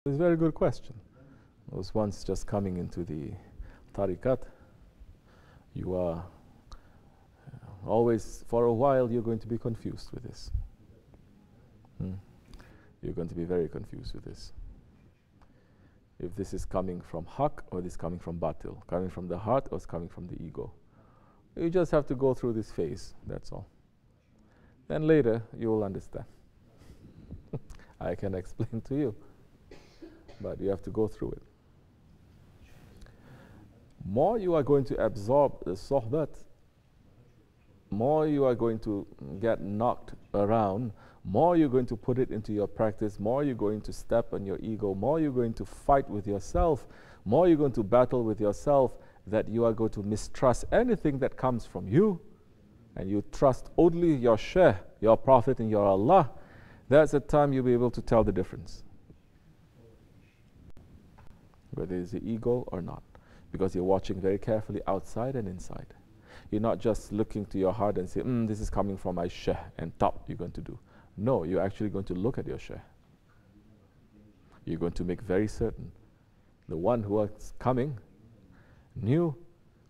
It's a very good question. I was once just coming into the tariqat. You are always, for a while, you're going to be confused with this. You're going to be very confused with this. If this is coming from haq or this is coming from batil, coming from the heart or it's coming from the ego. You just have to go through this phase, that's all. Then later, you will understand. I can explain to you, but you have to go through it. More you are going to absorb the sohbat, more you are going to get knocked around, more you're going to put it into your practice, more you're going to step on your ego, more you're going to fight with yourself, more you're going to battle with yourself, that you are going to mistrust anything that comes from you, and you trust only your Shaykh, your Prophet and your Allah. That's the time you'll be able to tell the difference, whether it's the ego or not, because you're watching very carefully outside and inside. You're not just looking to your heart and say, this is coming from my Shaykh, and top you're going to do. No, you're actually going to look at your Shaykh. You're going to make very certain the one who is coming knew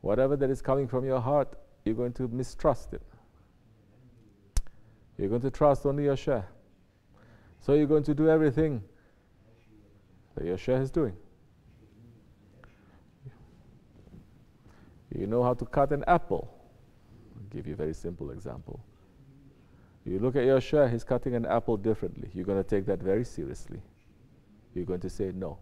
whatever that is coming from your heart, you're going to mistrust it. You're going to trust only your Shaykh. So you're going to do everything that your Shaykh is doing. You know how to cut an apple. I'll give you a very simple example. You look at your Shaykh, he's cutting an apple differently. You're going to take that very seriously. You're going to say, no,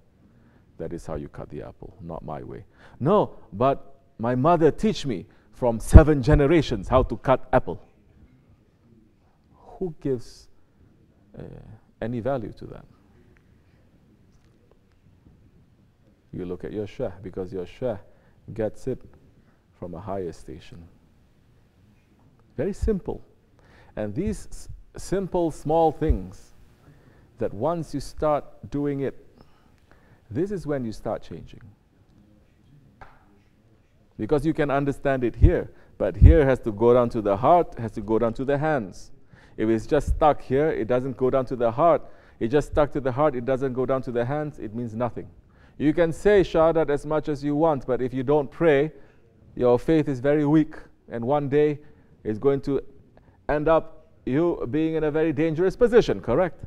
that is how you cut the apple, not my way. No, but my mother teach me from 7 generations how to cut apple. Who gives any value to that? You look at your Shaykh, because your Shaykh gets it from a higher station. Very simple. And these simple, small things, that once you start doing it, this is when you start changing. Because you can understand it here, but here has to go down to the heart, has to go down to the hands. If it's just stuck here, it doesn't go down to the heart. It's just stuck to the heart, it doesn't go down to the hands, it means nothing. You can say shahadat as much as you want, but if you don't pray, your faith is very weak, and one day it's going to end up you being in a very dangerous position, correct?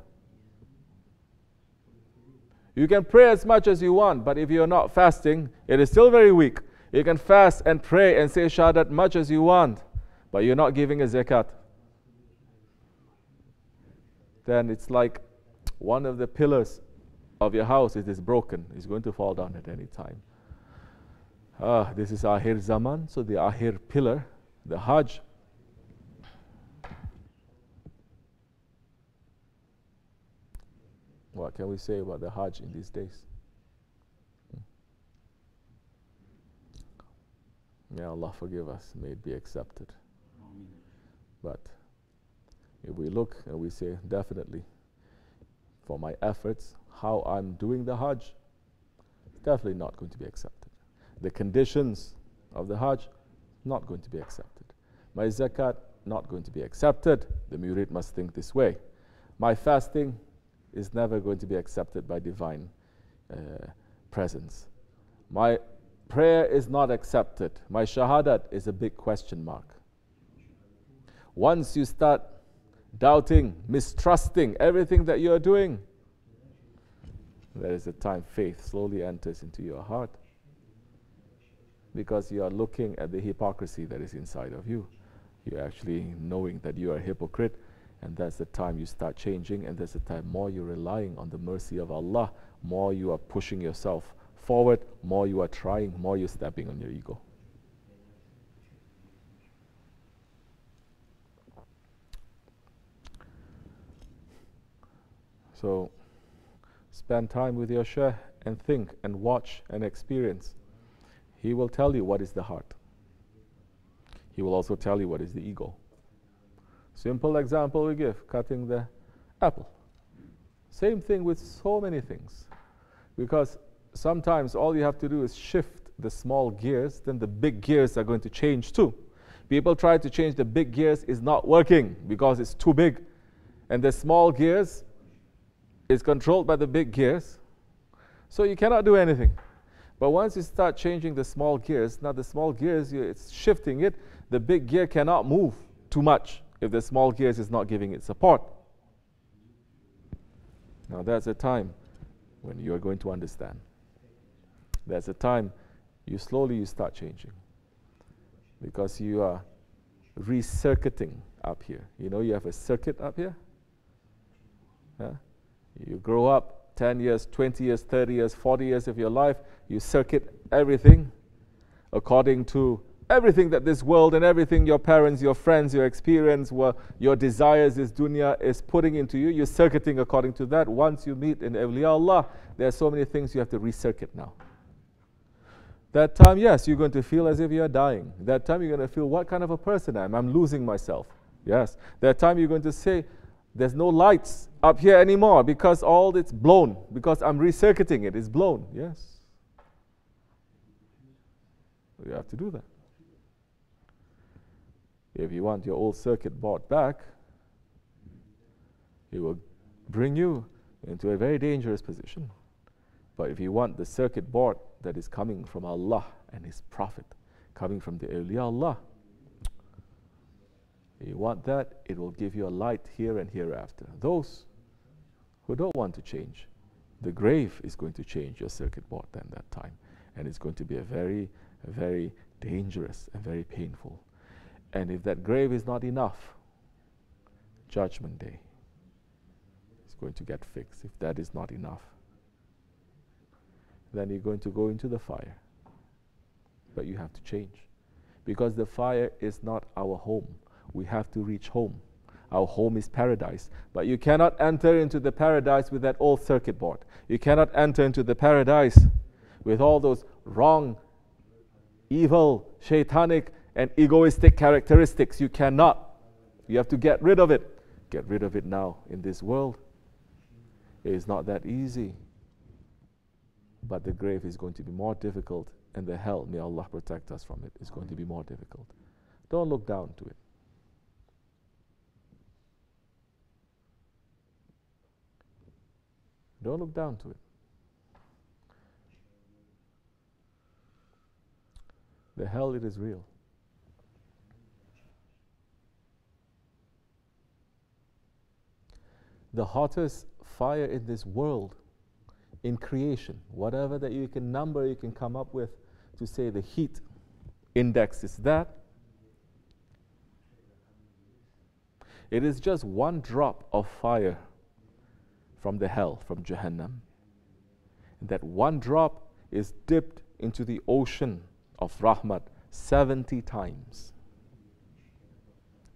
You can pray as much as you want, but if you're not fasting, it is still very weak. You can fast and pray and say shahadat much as you want, but you're not giving a zakat. Then it's like one of the pillars of your house is broken. It's going to fall down at any time. This is Akhir Zaman, so the Akhir pillar, the Hajj. What can we say about the Hajj in these days? May Allah forgive us, may it be accepted. But if we look and we say, definitely, for my efforts, how I'm doing the Hajj, it's definitely not going to be accepted. The conditions of the Hajj, not going to be accepted. My zakat, not going to be accepted. The murid must think this way. My fasting is never going to be accepted by divine presence. My prayer is not accepted. My shahadat is a big question mark. Once you start doubting, mistrusting everything that you are doing, there is a time faith slowly enters into your heart, because you are looking at the hypocrisy that is inside of you. You're actually knowing that you are a hypocrite, and that's the time you start changing, and that's the time more you're relying on the mercy of Allah, more you are pushing yourself forward, more you are trying, more you're stepping on your ego. So, spend time with your Shaykh and think and watch and experience. He will tell you what is the heart. He will also tell you what is the ego. Simple example we give, cutting the apple. Same thing with so many things. Because sometimes all you have to do is shift the small gears, then the big gears are going to change too. People try to change the big gears, it's not working because it's too big. And the small gears is controlled by the big gears. So you cannot do anything. But once you start changing the small gears, now the small gears, it's shifting it. The big gear cannot move too much if the small gears is not giving it support. Now that's a time when you are going to understand. That's a time you start changing. Because you are recircuiting up here. You know you have a circuit up here? Yeah? You grow up 10 years, 20 years, 30 years, 40 years of your life, you circuit everything according to everything that this world and everything your parents, your friends, your experience, your desires, this dunya is putting into you. You're circuiting according to that. Once you meet in awliya Allah, there are so many things you have to recircuit now. That time, yes, you're going to feel as if you're dying. That time you're going to feel, what kind of a person I am? I'm losing myself. Yes. That time you're going to say, there's no lights up here anymore because all it's blown, because I'm recircuiting it. It's blown. Yes. You have to do that. If you want your old circuit board back, it will bring you into a very dangerous position. But if you want the circuit board that is coming from Allah and His Prophet, coming from the awliya Allah, you want that, it will give you a light here and hereafter. Those who don't want to change, the grave is going to change your circuit board then that time. And it's going to be a very, very dangerous and very painful. And if that grave is not enough, Judgment Day is going to get fixed. If that is not enough, then you're going to go into the fire. But you have to change. Because the fire is not our home. We have to reach home. Our home is paradise. But you cannot enter into the paradise with that old circuit board. You cannot enter into the paradise with all those wrong, evil, shaitanic, and egoistic characteristics. You cannot. You have to get rid of it. Get rid of it now in this world. It is not that easy. But the grave is going to be more difficult, and the hell, may Allah protect us from it, is going to be more difficult. Don't look down to it. Don't look down to it. The hell, it is real. The hottest fire in this world, in creation, whatever that you can number, you can come up with to say the heat index is that. It is just one drop of fire from the hell, from Jahannam. And that one drop is dipped into the ocean of Rahmat 70 times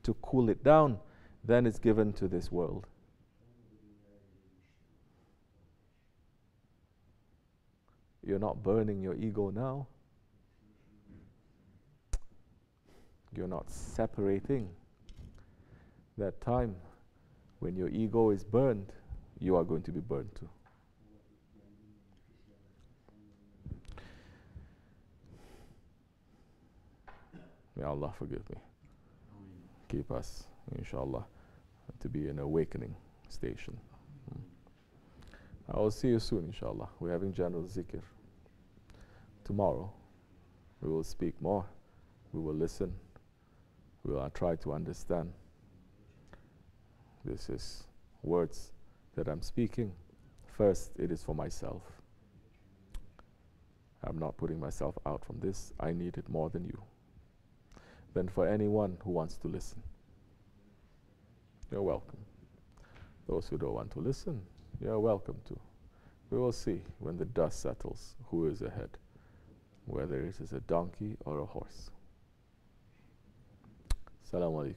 to cool it down, then it's given to this world. You're not burning your ego now. You're not separating. That time when your ego is burned, you are going to be burned too. May Allah forgive me. Keep us, inshallah, to be an awakening station. I will see you soon, inshallah. We're having general zikr. Tomorrow, we will speak more. We will listen. We will try to understand. This is words that I'm speaking. First, it is for myself. I'm not putting myself out from this. I need it more than you. Then for anyone who wants to listen, you're welcome. Those who don't want to listen, you're welcome to. We will see when the dust settles who is ahead, whether it is a donkey or a horse. Assalamu alaikum.